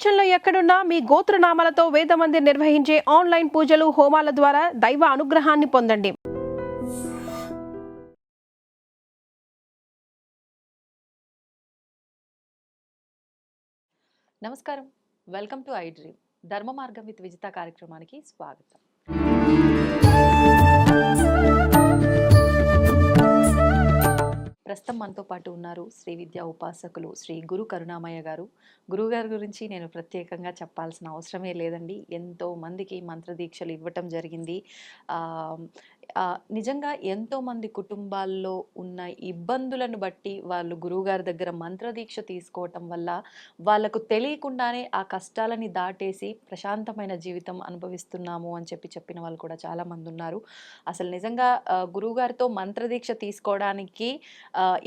ప్రపంచంలో ఎక్కడున్నా మీ గోత్రనామాలతో వేదమందిర్ నిర్వహించే ఆన్లైన్ పూజలు హోమాల ద్వారా దైవ అనుగ్రహాన్ని పొందండి. నమస్కారం, వెల్కమ్ టు ఐ డ్రీమ్. ధర్మ మార్గం విత్ విజిత కార్యక్రమానికి స్వాగతం. ప్రస్తుతం మనతో పాటు ఉన్నారు శ్రీ విద్యా ఉపాసకులు శ్రీ గురు కరుణామయ్య గారు. గురువుగారి గురించి నేను ప్రత్యేకంగా చెప్పాల్సిన అవసరమే లేదండి. ఎంతో మందికి మంత్రదీక్షలు ఇవ్వటం జరిగింది. నిజంగా ఎంతోమంది కుటుంబాల్లో ఉన్న ఇబ్బందులను బట్టి వాళ్ళు గురువుగారి దగ్గర మంత్రదీక్ష తీసుకోవటం వల్ల వాళ్ళకు తెలియకుండానే ఆ కష్టాలని దాటేసి ప్రశాంతమైన జీవితం అనుభవిస్తున్నాము అని చెప్పిన వాళ్ళు కూడా చాలామంది ఉన్నారు. అసలు నిజంగా గురువుగారితో మంత్రదీక్ష తీసుకోవడానికి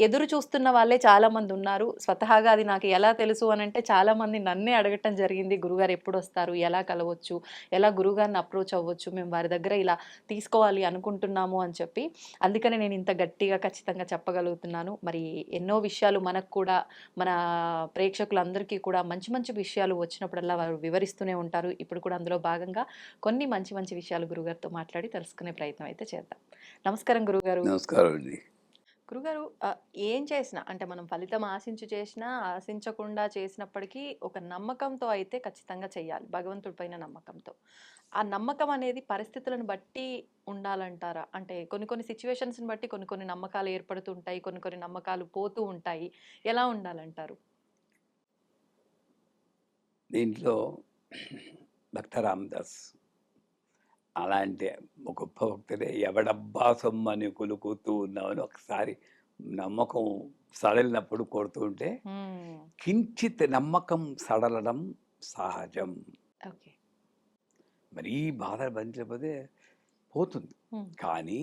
ఎదురు చూస్తున్న వాళ్ళే చాలామంది ఉన్నారు. స్వతహాగా అది నాకు ఎలా తెలుసు అని అంటే చాలామంది నన్నే అడగటం జరిగింది, గురుగారు ఎప్పుడు వస్తారు, ఎలా కలవచ్చు, ఎలా గురుగారిని అప్రోచ్ అవ్వచ్చు, మేము వారి దగ్గర ఇలా తీసుకోవాలి అనుకుంటున్నాము అని చెప్పి. అందుకనే నేను ఇంత గట్టిగా ఖచ్చితంగా చెప్పగలుగుతున్నాను. మరి ఎన్నో విషయాలు మనకు కూడా, మన ప్రేక్షకులందరికీ కూడా మంచి మంచి విషయాలు వచ్చినప్పుడల్లా వారు వివరిస్తూనే ఉంటారు. ఇప్పుడు కూడా అందులో భాగంగా కొన్ని మంచి మంచి విషయాలు గురుగారితో మాట్లాడి తెలుసుకునే ప్రయత్నం అయితే చేద్దాం. నమస్కారం గురుగారు. నమస్కారం అండి. గురుగారు, ఏం చేసినా అంటే మనం ఫలితం చేసినా ఆశించకుండా చేసినప్పటికీ ఒక నమ్మకంతో అయితే ఖచ్చితంగా చేయాలి, భగవంతుడి పైన నమ్మకంతో. ఆ నమ్మకం అనేది పరిస్థితులను బట్టి ఉండాలంటారా? అంటే కొన్ని కొన్ని సిచ్యువేషన్స్ని బట్టి కొన్ని కొన్ని నమ్మకాలు ఏర్పడుతుంటాయి, కొన్ని కొన్ని నమ్మకాలు పోతూ ఉంటాయి. ఎలా ఉండాలంటారు? దీంట్లో భక్త రామదాస్ అలాంటి ఒక గొప్ప భక్తుడే, ఎవడబ్బా సొమ్మని కొలుకుతూ ఉన్నామని ఒకసారి నమ్మకం సడలినప్పుడు కొడుతూ ఉంటే, కించిత్ నమ్మకం సడలడం సహజం. మరి ఈ బాధ భరించకపోతే పోతుంది. కానీ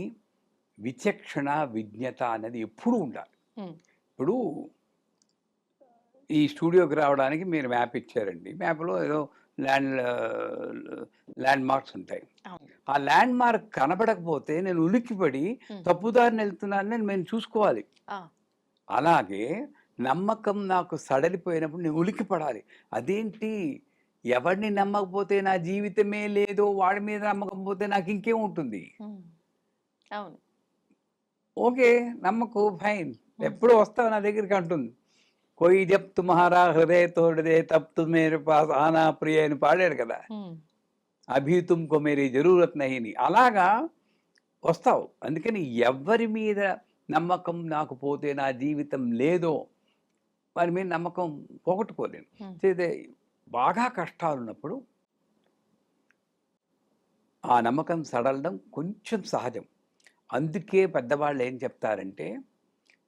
విచక్షణ విజ్ఞత అనేది ఎప్పుడు ఉండాలి. ఇప్పుడు ఈ స్టూడియోకి రావడానికి మీరు మ్యాప్ ఇచ్చారండి. మ్యాప్లో ఏదో ల్యాండ్ మార్క్స్ ఉంటాయి. ఆ ల్యాండ్ మార్క్ కనబడకపోతే నేను ఉలిక్కిపడి తప్పుదారిని వెళ్తున్నానని నేను చూసుకోవాలి. అలాగే నమ్మకం నాకు సడలిపోయినప్పుడు నేను ఉలిక్కిపడాలి. అదేంటి, ఎవరిని నమ్మకపోతే నా జీవితమే లేదో వాడి మీద నమ్మకపోతే నాకు ఇంకేం ఉంటుంది. అవును, ఓకే, నమ్మకు, ఫైన్, ఎప్పుడు వస్తావు నా దగ్గరికి అంటుంది. కోయి జబ్ తుమ్హారా హృదయ తోడదే తబ్ తు మేరే పాస్ ఆనా ప్రియ అని పాడాడు కదా. అభి తుమ్కో మేరీ జరూరత్ నహీని. అలాగా వస్తావు. అందుకని ఎవరి మీద నమ్మకం నాకు పోతే నా జీవితం లేదో వారి మీద నమ్మకం పోగొట్టుకోలేను. అయితే బాగా కష్టాలు ఉన్నప్పుడు ఆ నమ్మకం సడలడం కొంచెం సహజం. అందుకే పెద్దవాళ్ళు ఏం చెప్తారంటే,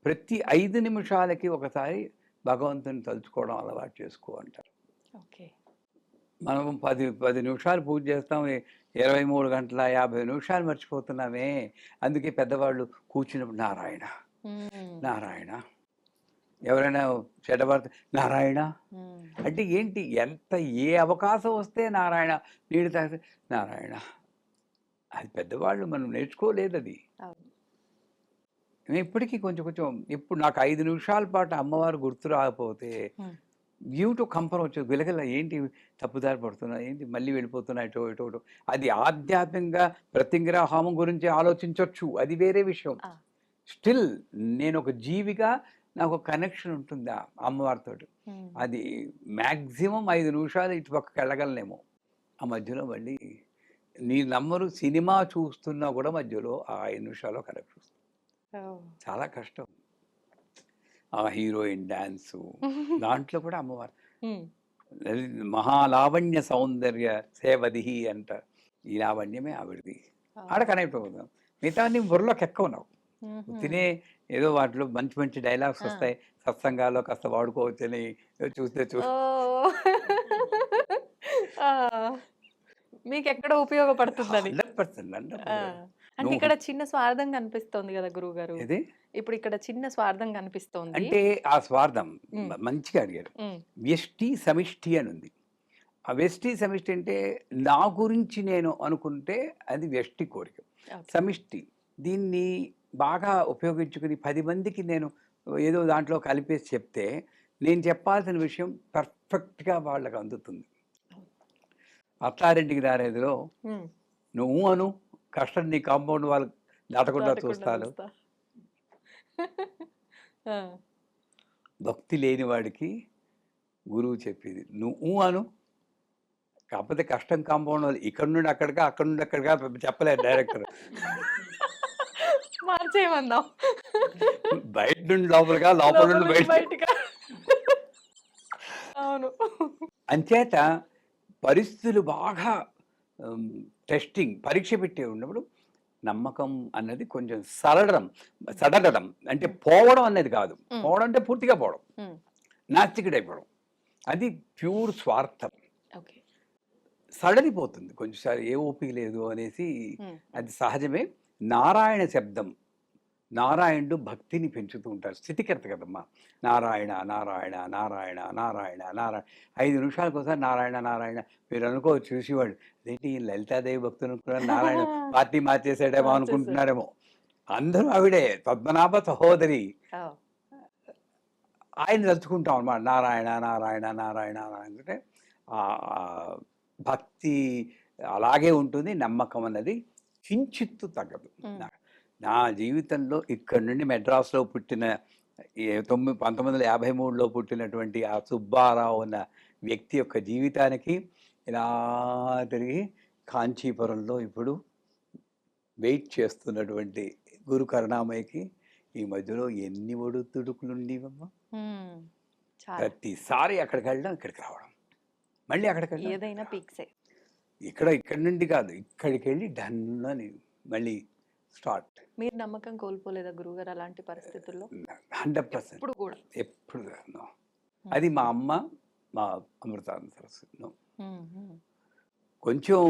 ప్రతి 5 నిమిషాలకి ఒకసారి భగవంతుని తలుచుకోవడం అలవాటు చేసుకో అంటారు. మనం 10 నిమిషాలు పూజ చేస్తాం, 23 గంటల 50 నిమిషాలు మర్చిపోతున్నామే. అందుకే పెద్దవాళ్ళు కూర్చున్నప్పుడు నారాయణ నారాయణ, ఎవరైనా చెడ్డవార్త నారాయణ అంటే ఏంటి, ఎంత ఏ అవకాశం వస్తే నారాయణ, నీళ్ళు తాగితే నారాయణ. అది పెద్దవాళ్ళు మనం నేర్చుకోలేదు. అది ఇప్పటికీ కొంచెం కొంచెం. ఇప్పుడు నాకు 5 నిమిషాల పాటు అమ్మవారు గుర్తు రాకపోతే ఏమిటో కంపరం వచ్చేది, విలగల, ఏంటి తప్పుదారి పడుతున్నా, ఏంటి మళ్ళీ వెళ్ళిపోతున్నా ఇటో ఇటో. అది ఆధ్యాత్మికంగా ప్రతిగ్రహ హోమం గురించి ఆలోచించవచ్చు, అది వేరే విషయం. స్టిల్ నేను ఒక జీవిగా నాకు కనెక్షన్ ఉంటుంది ఆ అమ్మవారితో. అది మ్యాక్సిమం 5 నిమిషాలు ఇటు పక్కకి వెళ్ళగలనేమో. ఆ మధ్యలో మళ్ళీ నీ నమ్మరు, సినిమా చూస్తున్నా కూడా మధ్యలో ఆ 5 నిమిషాలు కనెక్ట్ వస్తుంది. చాలా కష్టం. ఆ హీరోయిన్ డాన్సు, దాంట్లో కూడా అమ్మవారు మహాలావణ్య సౌందర్య సేవదిహి అంట. ఈ లావణ్యమే ఆవిడది. ఆడ కనెక్ట్ అవుతాం. మిగతా నీ బుర్రలోకి ఎక్కువ ఉన్నావు. తినే ఏదో వాటిలో మంచి మంచి డైలాగ్స్ వస్తాయి, సత్సంగాల్లో కాస్త వాడుకోవచ్చని చూస్తే మీకు ఎక్కడ ఉపయోగపడుతుందని. 100%. అంటే ఇక్కడ చిన్న స్వార్థం కనిపిస్తోంది కదా గురువు గారు. ఇప్పుడు ఇక్కడ చిన్న స్వార్థం కనిపిస్తోంది. అంటే ఆ స్వార్థం మంచిగా అడిగారు. వ్యష్టి సమిష్టి అని ఉంది. ఆ వ్యష్టి సమిష్టి అంటే నా గురించి నేను అనుకుంటే అది వ్యష్టి కోరిక. సమిష్టి దీన్ని బాగా ఉపయోగించుకుని 10 మందికి నేను ఏదో దాంట్లో కలిపేసి చెప్తే నేను చెప్పాల్సిన విషయం పర్ఫెక్ట్గా వాళ్ళకి అందుతుంది. అత్తారింటికి దారేదిలో నువ్వు అను, కష్టం నీ కాంపౌండ్ వాళ్ళు దాటకుండా చూస్తాను. భక్తి లేని వాడికి గురువు చెప్పేది నువ్వు అను, కాకపోతే కష్టం కాంపౌండ్ వాళ్ళు ఇక్కడ నుండి అక్కడికా, అక్కడ నుండి అక్కడికా చెప్పలేదు డైరెక్టర్. మార్చేయమందాం. బయట నుండి లోపలిగా, లోపల నుండి బయట. బయటికా. అవును. అంచేత పరిస్థితులు బాగా టెస్టింగ్ పరీక్ష పెట్టి ఉన్నప్పుడు నమ్మకం అన్నది కొంచెం సడలడం అంటే పోవడం అనేది కాదు. పోవడం అంటే పూర్తిగా పోవడం, నాస్తికుడైపోవడం, అది ప్యూర్ స్వార్థం. ఓకే. సడలిపోతుంది కొంచెంసారి, ఏ ఓపిక లేదు అనేసి, అది సహజమే. నారాయణ శబ్దం, నారాయణుడు భక్తిని పెంచుతూ ఉంటారు. స్థితికర్త కదమ్మా. నారాయణ నారాయణ నారాయణ నారాయణ నారాయణ 5 నిమిషాలకు ఒకసారి నారాయణ నారాయణ. మీరు అనుకోవచ్చు చూసేవాళ్ళు, అదేంటి లలితాదేవి భక్తులు అనుకున్నారు, నారాయణ పార్టీ మార్చేసాడేమో అనుకుంటున్నారేమో. అందరూ ఆవిడే, పద్మనాభ సహోదరి. ఆయన తలుచుకుంటాం అన్నమాట. నారాయణ నారాయణ నారాయణ నారాయణ అంటే భక్తి అలాగే ఉంటుంది. నమ్మకం అన్నది కించిత్తు తగ్గదు. నా జీవితంలో ఇక్కడి నుండి మెడ్రాస్లో పుట్టిన 1953లో పుట్టినటువంటి ఆ సుబ్బారావు అన్న వ్యక్తి యొక్క జీవితానికి ఇలా తిరిగి కాంచీపురంలో ఇప్పుడు వెయిట్ చేస్తున్నటువంటి గురు కరుణామయ్యకి ఈ మధ్యలో ఎన్ని ఒడుతుడుకులు ఉండేవమ్మా. ప్రతిసారి అక్కడికి వెళ్ళడం, ఇక్కడికి రావడం, మళ్ళీ అక్కడికి వెళ్ళడం, ఏదైనా పీక్సే. ఇక్కడి నుండి కాదు, ఇక్కడికి వెళ్ళి డన్ అని మళ్ళీ స్టార్ట్. మీరు నమ్మకం కోల్పోలేదా గురువుగారు అలాంటి పరిస్థితుల్లో? 100% ఇప్పుడు కూడా. ఎప్పుడు కాదు. అది మా అమ్మ, మా అమృతానంద సరస్వతి. కొంచెం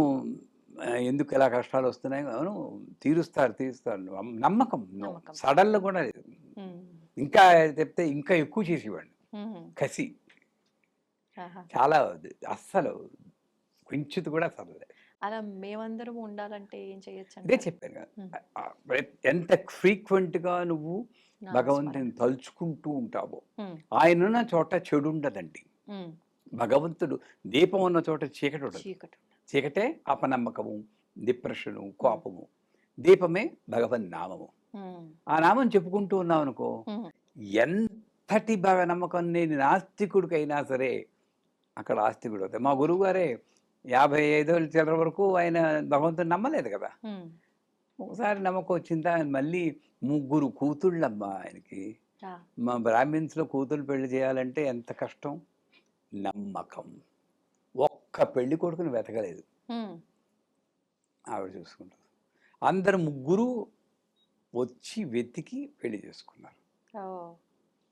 ఎందుకు ఎలా కష్టాలు వస్తున్నాయి, అవును తీరుస్తారు నమ్మకం. సడన్లో కూడా లేదు. ఇంకా చెప్తే ఇంకా ఎక్కువ చేసేవాడిని. కసి చాలా, అస్సలు కించిత్ కూడా సరలే. అలా మేమందరం ఉండాలంటే ఏం చేయొచ్చు? అదే చెప్పాను కదా, ఎంత ఫ్రీక్వెంట్గా నువ్వు భగవంతుని తలుచుకుంటూ ఉంటావో. ఆయన ఉన్న చోట చెడు ఉండదండి. భగవంతుడు దీపం ఉన్న చోట చీకటి ఉండదు. చీకటే అపనమ్మకము, డిప్రెషను, కోపము. దీపమే భగవన్ నామము. ఆ నామం చెప్పుకుంటూ ఉన్నావు అనుకో, ఎంతటి బాగా నమ్మకం లేని నాస్తికుడికైనా సరే అక్కడ ఆస్తికుడు అవుతాయి. మా గురువు గారే 55 చిల్లర వరకు ఆయన భగవంతుని నమ్మలేదు కదా. ఒకసారి నమ్మకం వచ్చిందా, మళ్ళీ 3 కూతుళ్ళమ్మా ఆయనకి. మా బ్రాహ్మిన్స్లో కూతుళ్ళు పెళ్లి చేయాలంటే ఎంత కష్టం. నమ్మకం. ఒక్క పెళ్లి కొడుకుని వెతకలేదు, ఆవిడ చూసుకుంటారు. అందరు 3 వచ్చి వెతికి పెళ్లి చేసుకున్నారు.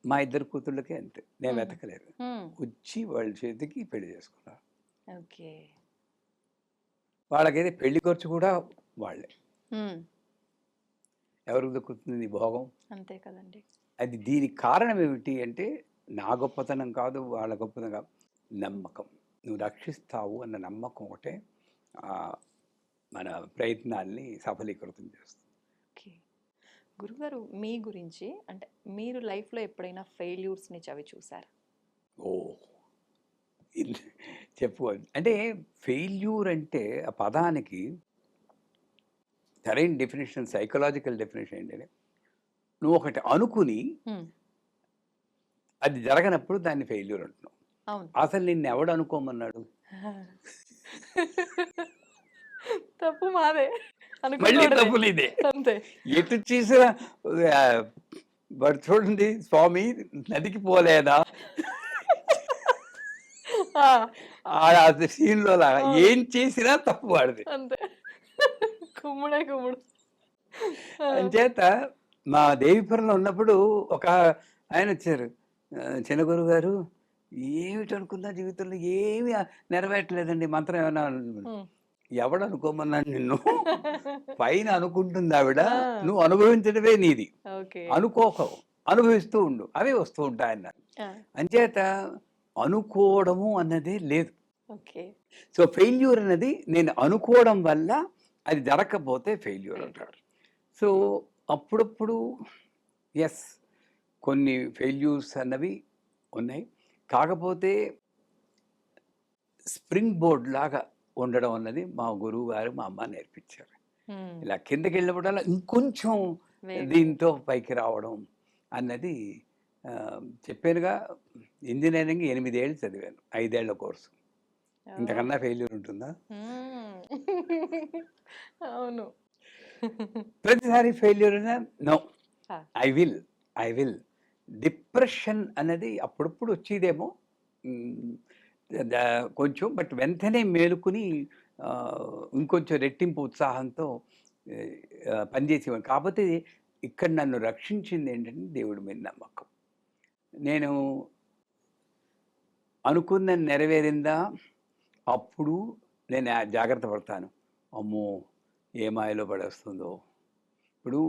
మా 2 కూతుళ్ళకే అంతే, నేను వెతకలేదు, వచ్చి వాళ్ళ చేతికి పెళ్లి చేసుకున్నారు. వాళ్ళకైతే పెళ్లి ఖర్చు కూడా వాళ్ళే. ఎవరికి దక్కుతుంది భోగం? అంతే కదండి. అది దీనికి కారణం ఏమిటి అంటే నా గొప్పతనం కాదు, వాళ్ళ గొప్పతనం కాదు, నమ్మకం. నువ్వు రక్షిస్తావు అన్న నమ్మకం ఒకటే మన ప్రయత్నాల్ని సఫలీకృతం చేస్తుంది. ఓకే గురుగారు, మీ గురించి అంటే మీరు లైఫ్లో ఎప్పుడైనా ఫెయిల్యూర్స్ని చవి చూసారా? ఓ చెప్పుకోవాలి అంటే, ఫెయిల్యూర్ అంటే ఆ పదానికి సరైన డెఫినేషన్, సైకలాజికల్ డెఫినేషన్ ఏంటంటే, నువ్వు ఒకటి అనుకుని అది జరగనప్పుడు దాన్ని ఫెయిల్యూర్ అంటున్నావు. అసలు నిన్ను ఎవడు అనుకోమన్నాడు? తప్పు మాదే, మళ్ళీ తప్పులు ఇదే. ఎటు చేసినా వాడు చూడండి, స్వామి నదికి పోలేదా ఆ సీన్లో లాగా ఏం చేసినా తప్పు వాడిది. అంచేత మా దేవిపురంలో ఉన్నప్పుడు ఒక ఆయన వచ్చారు, చిన్న గురువు గారు, ఏమిటి అనుకున్నా జీవితంలో ఏమి నెరవేర్చలేదండి, మంత్రం ఏమన్నా. ఎవడు అనుకోమన్నాను నిన్ను? పైన అనుకుంటుంది ఆవిడ, నువ్వు అనుభవించడమే నీది. అనుకోక అనుభవిస్తూ ఉండు, అవే వస్తూ ఉంటాయన్నారు. అంచేత అనుకోవడము అన్నది లేదు. సో ఫెయిల్యూర్ అన్నది నేను అనుకోవడం వల్ల అది జరగకపోతే ఫెయిల్యూర్ అంటారు. సో అప్పుడప్పుడు ఎస్, కొన్ని ఫెయిల్యూర్స్ అన్నవి ఉన్నాయి. కాకపోతే స్ప్రింగ్ బోర్డ్ లాగా ఉండడం అన్నది మా గురువు గారు మా అమ్మ నేర్పించారు. ఇలా కిందకి వెళ్ళినప్పుడల్లా ఇంకొంచెం దీంతో పైకి రావడం అన్నది చెప్పానుగా. ఇంజనీరింగ్ 8 ఏళ్ళు చదివాను, 5 ఏళ్ల కోర్సు. ఇంతకన్నా ఫెయిల్యూర్ ఉంటుందా? అవును. ప్రతిసారి failure no, I will depression అనేది అప్పుడప్పుడు వచ్చేదేమో కొంచెం, బట్ వెంటనే మేలుకుని ఇంకొంచెం రెట్టింపు ఉత్సాహంతో పనిచేసేవాడు. కాకపోతే ఇక్కడ నన్ను రక్షించింది ఏంటంటే దేవుడి మీద నమ్మకం. నేను అనుకున్న నెరవేరిందా అప్పుడు నేను జాగ్రత్త పడతాను. అమ్మో ఏ మాయలో పడేస్తుందో. ఇప్పుడు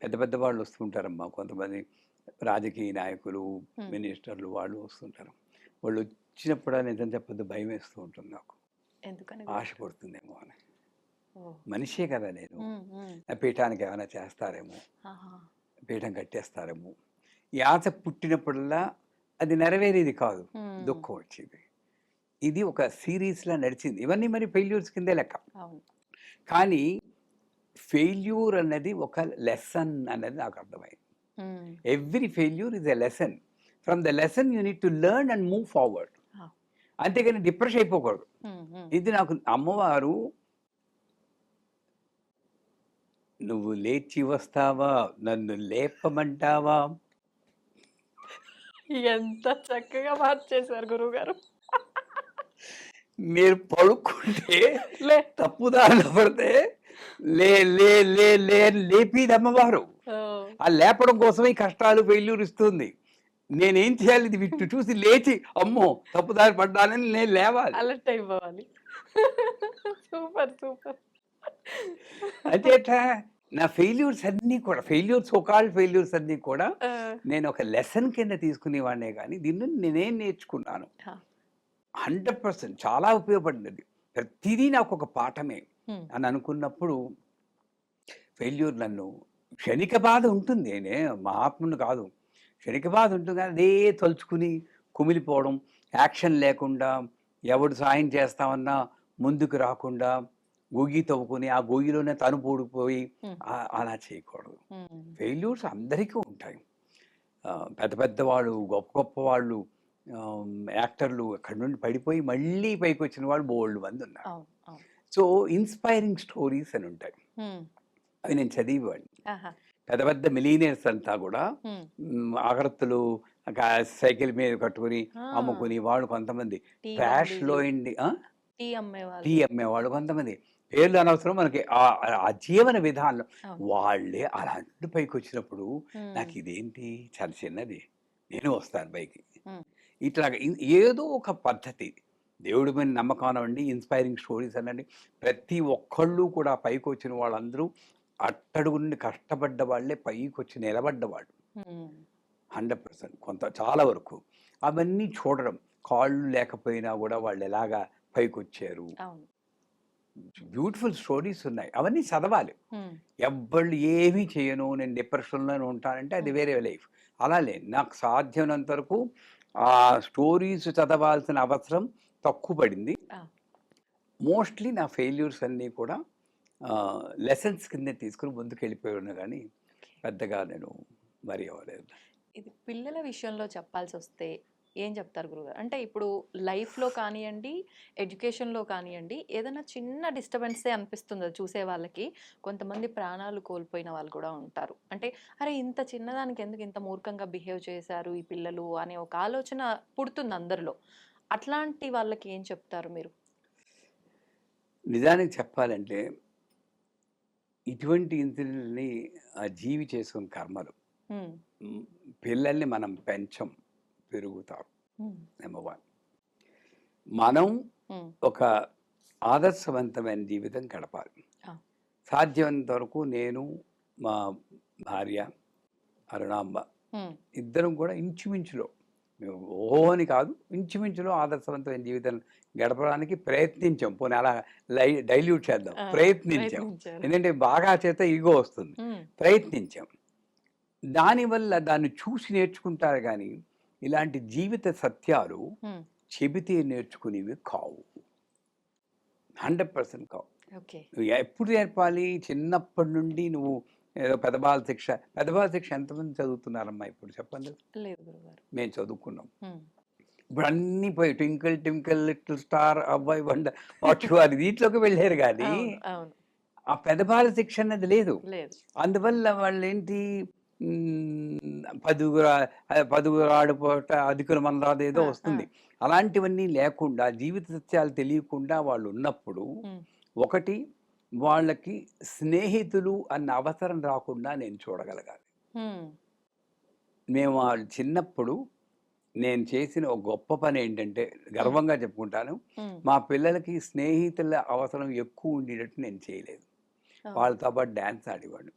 పెద్ద పెద్ద వాళ్ళు వస్తుంటారమ్మా, కొంతమంది రాజకీయ నాయకులు, మినిస్టర్లు వాళ్ళు వస్తుంటారు. వాళ్ళు వచ్చినప్పుడు నిజం చెప్పద్దు, భయం వేస్తూ ఉంటుంది నాకు. ఎందుకని? ఆశ పడుతుందేమో అని. మనిషే కదా నేను, పీఠానికి ఏమైనా చేస్తారేమో, పీఠం కట్టేస్తారేమో. ఈ ఆశ పుట్టినప్పుడల్లా అది నెరవేరేది కాదు, దుఃఖం వచ్చేది. ఇది ఒక సిరీస్లా నడిచింది. ఇవన్నీ మరి ఫెయిల్యూర్స్ కిందే లెక్క. కానీ ఫెయిల్యూర్ అన్నది ఒక లెసన్ అన్నది నాకు అర్థమైంది. Every failure is a lesson. From the lesson you need to learn and move forward. అంతేగాని డిప్రెషన్ అయిపోకూడదు. ఇది నాకు అమ్మవారు, నువ్వు లేచి వస్తావా, నన్ను లేపమంటావా. ఎంత చక్కగా మార్చేశారు గురువు గారు. మీరు పడుకుంటే తప్పుదారిలో పడితే లే లే లే లే లేపిది అమ్మవారు. ఆ లేపడం కోసమే కష్టాలు ఫెయిల్యూర్ ఇస్తుంది. నేనేం చేయాలి? ఇది విట్టు చూసి లేచి అమ్మో తప్పుదారి పడ్డానని నేను లేవాలి, అలర్ట్ అయిపోవాలి. Super super. అంతేట నా ఫెయిల్యూర్స్ అన్నీ కూడా, ఫెయిల్యూర్స్ అన్నీ కూడా నేను ఒక లెసన్ కింద తీసుకునేవాడినే. కానీ దీన్ని నేనేం నేర్చుకున్నాను 100% చాలా ఉపయోగపడినది. ప్రతిదీ నాకు ఒక పాఠమే అని అనుకున్నప్పుడు ఫెయిల్యూర్ నన్ను, క్షణిక బాధ ఉంటుంది, నేనే మహాత్ముని కాదు, క్షణిక బాధ ఉంటుంది. కానీ అదే తలుచుకుని కుమిలిపోవడం, యాక్షన్ లేకుండా, ఎవడు సాయం చేస్తామన్నా ముందుకు రాకుండా గొయ్యి తవ్వుకుని ఆ గొయ్యిలోనే తను పూడిపోయి అలా చేయకూడదు. ఫెయిల్యూర్స్ అందరికీ ఉంటాయి. పెద్ద పెద్ద వాళ్ళు, గొప్ప గొప్ప వాళ్ళు, యాక్టర్లు అక్కడి నుండి పడిపోయి మళ్ళీ పైకి వచ్చిన వాళ్ళు బోల్డ్ మంది ఉన్నారు. సో ఇన్స్పైరింగ్ స్టోరీస్ అని ఉంటాయి, అవి నేను చదివేవాడిని. పెద్ద పెద్ద మిలీనియర్స్ అంతా కూడా ఆకర్తులు సైకిల్ మీద కట్టుకుని అమ్ముకుని వాళ్ళు, కొంతమంది క్రాష్ లో టీ అమ్మేవాళ్ళు, కొంతమంది పేర్లు అనవసరం మనకి. ఆ జీవన విధానం వాళ్ళే అలాంటి పైకి వచ్చినప్పుడు నాకు ఇదేంటి చాలా చిన్నది, నేను వస్తాను పైకి. ఇట్లాగా ఏదో ఒక పద్ధతి, దేవుడి మీద నమ్మకం అనండి, ఇన్స్పైరింగ్ స్టోరీస్ అనండి, ప్రతి ఒక్కళ్ళు కూడా పైకి వచ్చిన వాళ్ళందరూ అట్టడుగు నుండి కష్టపడ్డ వాళ్ళే పైకి వచ్చి నిలబడ్డవాళ్ళు 100%. చాలా వరకు అవన్నీ చూడడం, కాళ్ళు లేకపోయినా కూడా వాళ్ళు ఎలాగా పైకి వచ్చారు. బ్యూటిఫుల్ స్టోరీస్ ఉన్నాయి, అవన్నీ చదవాలి. ఎవ్వళ్ళు ఏమీ చేయను, నేను డిప్రెషన్లోనే ఉంటానంటే అది వేరే లైఫ్. అలా లేదు, నాకు సాధ్యమైనంత వరకు ఆ స్టోరీస్ చదవాల్సిన అవసరం తక్కువ పడింది. మోస్ట్లీ నా ఫెయిల్యూర్స్ అన్నీ కూడా లెసన్స్ కింద తీసుకుని ముందుకు వెళ్ళిపోయాను, కానీ పెద్దగా నేను మరి అవ్వలేదు. ఇది పిల్లల విషయంలో చెప్పాల్సి వస్తే ఏం చెప్తారు గురుగారు? అంటే ఇప్పుడు లైఫ్లో కానివ్వండి, ఎడ్యుకేషన్లో కానివ్వండి, ఏదైనా చిన్న డిస్టర్బెన్సే అనిపిస్తుంది చూసే వాళ్ళకి. కొంతమంది ప్రాణాలు కోల్పోయిన వాళ్ళు కూడా ఉంటారు. అంటే అరే ఇంత చిన్నదానికి ఎందుకు ఇంత మూర్ఖంగా బిహేవ్ చేశారు ఈ పిల్లలు అనే ఒక ఆలోచన పుడుతుంది అందరిలో. అట్లాంటి వాళ్ళకి ఏం చెప్తారు మీరు? నిజానికి చెప్పాలంటే ఇటువంటి ఇన్సిడెంట్ని జీవి చేసుకున్న కర్మలు. పిల్లల్ని మనం పెంచం, పెరుగుతారు. నెంబర్ 1. మనం ఒక ఆదర్శవంతమైన జీవితం గడపాలి. సాధ్యమైనంత వరకు నేను, మా భార్య అరుణాంబ ఇద్దరం కూడా ఇంచుమించులో, మేము ఓహోని కాదు, ఇంచుమించులో ఆదర్శవంతమైన జీవితం గడపడానికి ప్రయత్నించాం. పోనీ అలా డైల్యూట్ చేద్దాం, ప్రయత్నించాం. ఎందుకంటే బాగా చేత ఈగో వస్తుంది. ప్రయత్నించాం. దానివల్ల దాన్ని చూసి నేర్చుకుంటారు, కానీ ఇలాంటి జీవిత సత్యాలు హ్మ్. చెబితే నేర్చుకునేవి కావు. 100% కావు. ఓకే. నువ్వు ఎప్పుడు నేర్పాలి? చిన్నప్పటి నుండి నువ్వు ఏదో పెదబాల శిక్ష. పెదబాల శిక్ష ఎంతమంది చదువుతున్నారమ్మా ఇప్పుడు చెప్పండి? లేదు గురుగారు. మేము చదువుకున్నాం. హ్మ్. ఇప్పుడు అన్నీ పోయి ట్వింకిల్ ట్వింకిల్ లిటిల్ స్టార్, అబ్బాయి వండ, వాట్ యు ఆర్, వీటిలోకి వెళ్ళారు కానీ అవును. అవును. ఆ పెదబాల శిక్ష అన్నది లేదు. లేదు. అందువల్ల వాళ్ళేంటి, పదుగురు ఆడిపోట అధికుల మనరాదు ఏదో ఆ! ఆ! వస్తుంది. అలాంటివన్నీ లేకుండా జీవిత సత్యాలు తెలియకుండా వాళ్ళు ఉన్నప్పుడు హ్మ్. ఒకటి వాళ్ళకి స్నేహితులు అన్న అవసరం రాకుండా నేను చూడగలగాలి. హ్మ్. మేము వాళ్ళు చిన్నప్పుడు నేను చేసిన ఒక గొప్ప పని ఏంటంటే గర్వంగా చెప్పుకుంటాను. హ్మ్. మా పిల్లలకి స్నేహితుల అవసరం ఎక్కువ ఉండేటట్టు నేను చేయలేదు. ఓహ్! వాళ్ళతో పాటు డాన్స్ ఆడేవాడిని.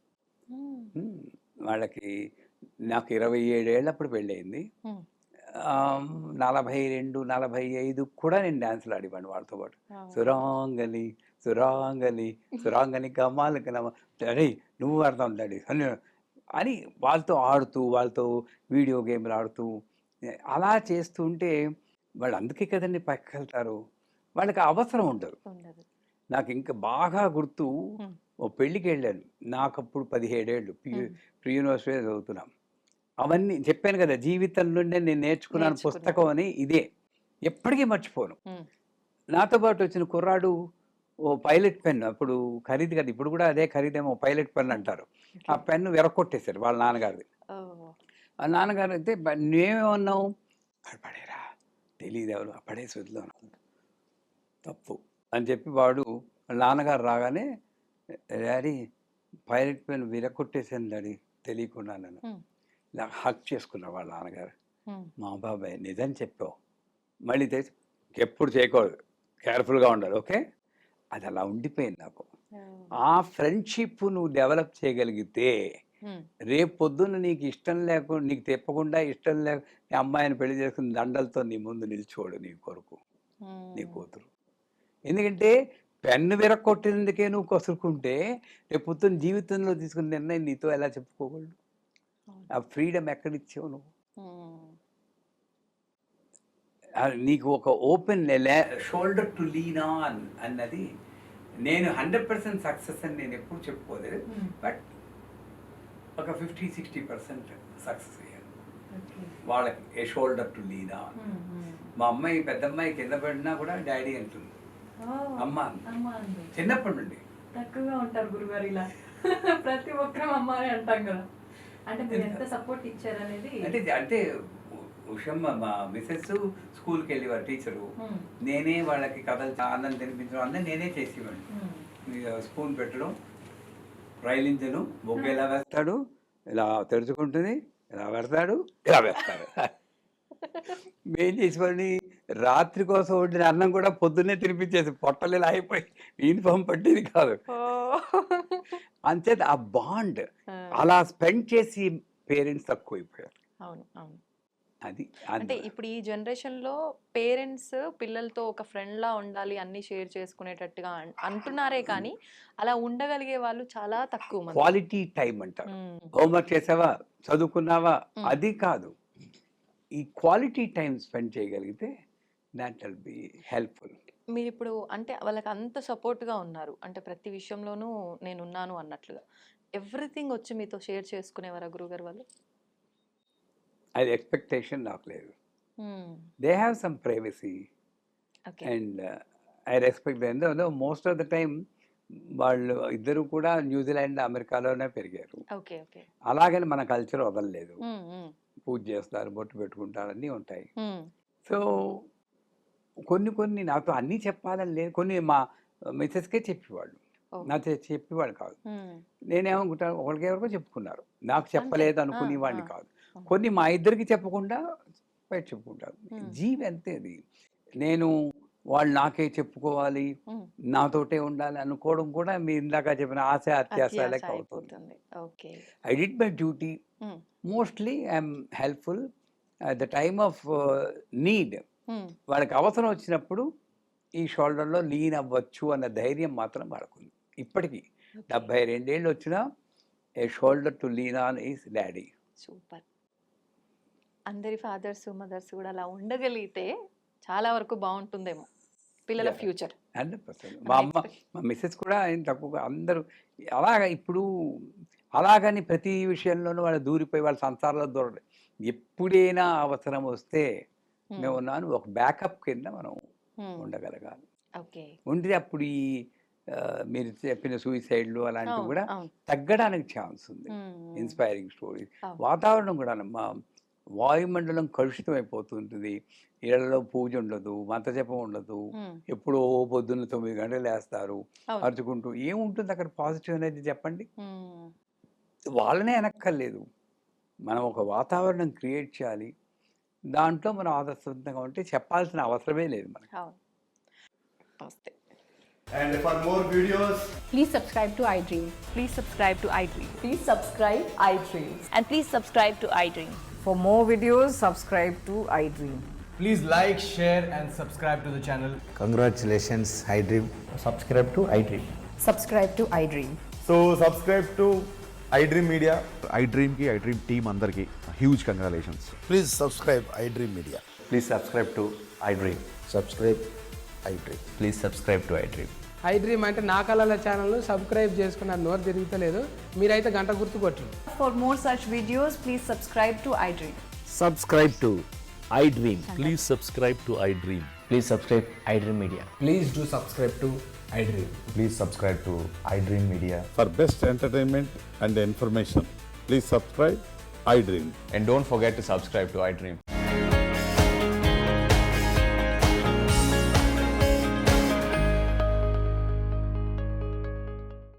హ్మ్. హ్మ్. వాళ్ళకి నాకు 27 ఏళ్ళప్పుడు పెళ్ళయింది. హ్మ్. 42, 45 కూడా నేను డాన్సులు ఆడేవాడిని వాళ్ళతో పాటు. ఓహ్! సురాంగని, సురాంగని, సురాంగని కమాలకి అరేయ్ నువ్వు ఆడతావు డాడీ అని వాళ్ళతో ఆడుతూ, వాళ్ళతో వీడియో గేమ్‌లు ఆడుతూ, అలా చేస్తూ ఉంటే వాళ్ళు అందుకే కదండీ పైకెళ్తారు. వాళ్ళకి ఆ అవసరం ఉండదు. ఉండదు. నాకు ఇంకా బాగా గుర్తు, హ్మ్. ఓ పెళ్ళికెళ్ళాను. నాకప్పుడు 17 ఏళ్ళు. హ్మ్. ప్రీ యూనివర్సిటీలో చదువుతున్నాం. అవన్నీ చెప్పాను కదా! జీవితం నుండే నేను నేర్చుకున్నాను నేర్చుకున్నారు. పుస్తకం అని ఇదే. ఎప్పటికీ మర్చిపోను. హ్మ్. నాతో పాటు వచ్చిన కుర్రాడు ఓ పైలట్ పెన్, అప్పుడు ఖరీదు కదా! ఇప్పుడు కూడా అదే ఖరీదేమో, పైలట్ పెన్ అంటారు. ఆ ఓకే. పెన్ను విరక్కొట్టేశారు వాళ్ళ నాన్నగారిది. ఓహ్! ఆ నాన్నగారు అయితే నువ్వేమన్నావు? "అక్కడ పడేయరా, తెలీదెవరు పడేసి వదిలాను." తప్పు అని చెప్పి వాడు, వాళ్ళ నాన్నగారు రాగానే, డాడీ పైలట్ పెన్ విరక్కొట్టేసాను డాడీ తెలియకుండా నన్ను. హ్మ్. ఇలా హగ్ చేసుకున్నారు వాళ్ళ నాన్నగారు. హ్మ్. మా బాబాయ్ నిజం చెప్పావు, మళ్ళీ తెచ్చి ఎప్పుడు చేయకూడదు, కేర్ఫుల్‌గా ఉండాలి, ఓకే. అది అలా ఉండిపోయింది నాకు. ఓహ్! ఆ ఫ్రెండ్షిప్ నువ్వు డెవలప్ చేయగలిగితే హ్మ్. రేపు పొద్దున్న నీకు ఇష్టం లేకుండా, నీకు తిప్పకుండా ఇష్టం లేక నీ అమ్మాయిని పెళ్లి చేసుకుని దండలతో నీ ముందు నిల్చోడు నీ కొడుకు, నీ హ్మ్. కూతురు. ఎందుకంటే పెన్ను విరక్కొట్టినందుకే నువ్వు కసురుకుంటే రేపు పొద్దున్న జీవితంలో తీసుకున్న నిర్ణయం నీతో ఎలా చెప్పుకోగలడు? అవును. ఆ ఫ్రీడమ్ ఎక్కడిచ్చావు నువ్వు? హ్మ్. నీకు ఒక open shoulder to lean on అన్నది, నేను 100% సక్సెస్ అని నేను ఎప్పుడు చెప్పుకోలేదు. హ్మ్. బట్ ఒక 50-60% సక్సెస్ అయ్యాను. ఓకే. వాళ్ళకి ఏ షోల్డర్ టు లీన్ ఆన్. హ్మ్. హ్మ్. మా అమ్మాయి, పెద్ద అమ్మాయి కింద పడినా కూడా డాడీ అంటుంది, ఓహ్! అమ్మ అంది. అమ్మ అంది. చిన్నప్పటి నుండి. తక్కువగా ఉంటారు గురుగారు ఇలా. ప్రతి ఒక్కరం అమ్మ అని అంటాం కదా! అంటే మీరు ఎంత సపోర్ట్ ఇచ్చారనేది. అంటే అంటే ఉషమ్మ మా మిసెస్ స్కూల్కి వెళ్ళేవారు టీచరు. హ్మ్. నేనే వాళ్ళకి కథలు అన్నం తినిపించడం అన్నీ నేనే చేసేవాడిని. హ్మ్. స్పూన్ పెట్టడం, రైలించను, బొగ్గు ఎలా వేస్తాడు, ఇలా తెరుచుకుంటుంది, ఇలా పెడతాడు, ఇలా వేస్తాడు. మేం చేసేవాడిని, రాత్రి కోసం వండిన అన్నం కూడా పొద్దున్నే తినిపించేది, పొట్టలు ఇలా అయిపోయి యూనిఫామ్ పట్టేది కాదు. ఓహ్! అంచేత ఆ బాండ్ ఆ! అలా స్పెండ్ చేసి పేరెంట్స్ తక్కువైపోయారు. అవును. అవును. అది అంటే ఇప్పుడు ఈ జనరేషన్‌లో పేరెంట్స్ పిల్లలతో ఒక ఫ్రెండ్‌లా ఉండాలి, అన్నీ షేర్ చేసుకునేటట్టుగా అంటున్నారే కానీ, అలా ఉండగలిగే వాళ్ళు చాలా తక్కువ మంది. క్వాలిటీ టైం అంటారు. హ్మ్. హోంవర్క్ చేసావా, చదువుకున్నావా, హ్మ్. అది కాదు. ఈ క్వాలిటీ టైం స్పెండ్ చేయగలిగితే దట్ విల్ బి హెల్ప్ఫుల్. మీరిప్పుడు అంటే వాళ్ళకి అంత సపోర్ట్‌గా ఉన్నారు. అంటే ప్రతి విషయంలోనూ నేనున్నాను అన్నట్లుగా. ఎవ్రీథింగ్ వచ్చి మీతో షేర్ చేసుకునేవారా గురుగారు వాళ్ళు? అది ఎక్స్పెక్టేషన్ నాకు లేదు. హ్మ్. They have some privacy okay. And I respect them. Though most of the time వాళ్ళు ఇద్దరు కూడా న్యూజిలాండ్, అమెరికాలోనే పెరిగారు. ఓకే. ఓకే. అలాగని మన కల్చర్ వదలలేదు. హ్మ్. హ్మ్. పూజ చేస్తారు, బొట్టు పెట్టుకుంటారు, అన్నీ ఉంటాయి. హ్మ్. సో కొన్ని కొన్ని నాతో అన్నీ చెప్పాలని లేదు. కొన్ని మా మిసెస్‌కే చెప్పేవాళ్ళు. ఓహ్! నాతో చెప్పేవాళ్ళు కాదు. హ్మ్. నేనేమనుకుంటాను, ఒకళ్ళకెవరికో చెప్పుకున్నారు. నాకు అంతే. చెప్పలేదు ఆ! ఆ! అనుకునేవాడిని కాదు. హ్మ్. కొన్ని మా ఇద్దరికి చెప్పకుండా బయట చెప్పుకుంటారు. హ్మ్. జీవి అంతే అది. నేను వాళ్ళు నాకే చెప్పుకోవాలి, హ్మ్. నాతోటే ఉండాలి అనుకోవడం కూడా మీరు ఇందాక చెప్పిన ఆశ, అత్యాస అత్యాస లెక్క అవుతుంది. అయిపోతుంది. Okay. I did my duty. Hmm. Mostly I'm helpful at the time of need. Hmm. వాళ్ళకి అవసరం వచ్చినప్పుడు ఈ షోల్డర్‌లో లీన్ అవ్వచ్చు అన్న ధైర్యం మాత్రం వాళ్ళకుంది. ఇప్పటికి ఓకే. 72 ఏళ్ళు వచ్చినా a shoulder to lean on is daddy. Super. అందరి ఫాదర్స్ మదర్స్ కూడా అలా ఉండగలిగితే చాలా వరకు బాగుంటుందేమో పిల్లల ఫ్యూచర్. 100%. మా అమ్మ మా మిస్సెస్ కూడా ఏం తక్కువగా అందరూ అలాగా ఇప్పుడు అలాగని ప్రతి విషయంలోనూ వాళ్ళు దూరిపోయి వాళ్ళ సంసారంలో దూరడం. ఎప్పుడైనా అవసరం వస్తే మేము ఉన్నాను ఒక బ్యాకప్ కింద మనం ఉండగలగాలి. ఓకే. ఉంటే అప్పుడు ఈ మీరు చెప్పిన సూసైడ్లు అలాంటివి కూడా అవును. తగ్గడానికి ఛాన్స్ ఉంది. Inspiring stories. వాతావరణం కూడా మా వాయుమండలం కలుషితం అయిపోతుంటుంది. ఇళ్లలో పూజ ఉండదు, మంత్రజపం ఉండదు, ఎప్పుడో పొద్దున్న 9 గంటలు లేస్తారు అరుచుకుంటూ. ఏముంటుంది అక్కడ పాజిటివ్ అనేది చెప్పండి? వాళ్ళనే అనక్కర్లేదు, మనం ఒక వాతావరణం క్రియేట్ చేయాలి. దాంట్లో మనం ఆదర్శవంతంగా ఉంటే చెప్పాల్సిన అవసరమే లేదు మనకి. వస్తే And for more videos, Please subscribe to iDream. Please subscribe to iDream. Please subscribe iDream. And please subscribe to iDream. For more videos, subscribe to iDream. please like, share, and subscribe to the channel. Congratulations, iDream. Subscribe to iDream. Subscribe to iDream. So subscribe to iDream Media. iDream ki iDream team అందరికి huge congratulations. Please subscribe iDream Media. Please subscribe to iDream. Subscribe iDream. Please subscribe to iDream. iDream అంటే నా కళల ఛానల్ను subscribe చేసుకున్న నోరు తిరుగుతలేదు, మీరైతే గంట గుర్తు కొట్టండి. For more such videos, please subscribe to iDream. Subscribe to iDream. Please subscribe to iDream. Please subscribe iDream Media. Please do subscribe to iDream. Please subscribe to iDream Media. For best entertainment and information, please subscribe iDream. And don't forget to subscribe to iDream.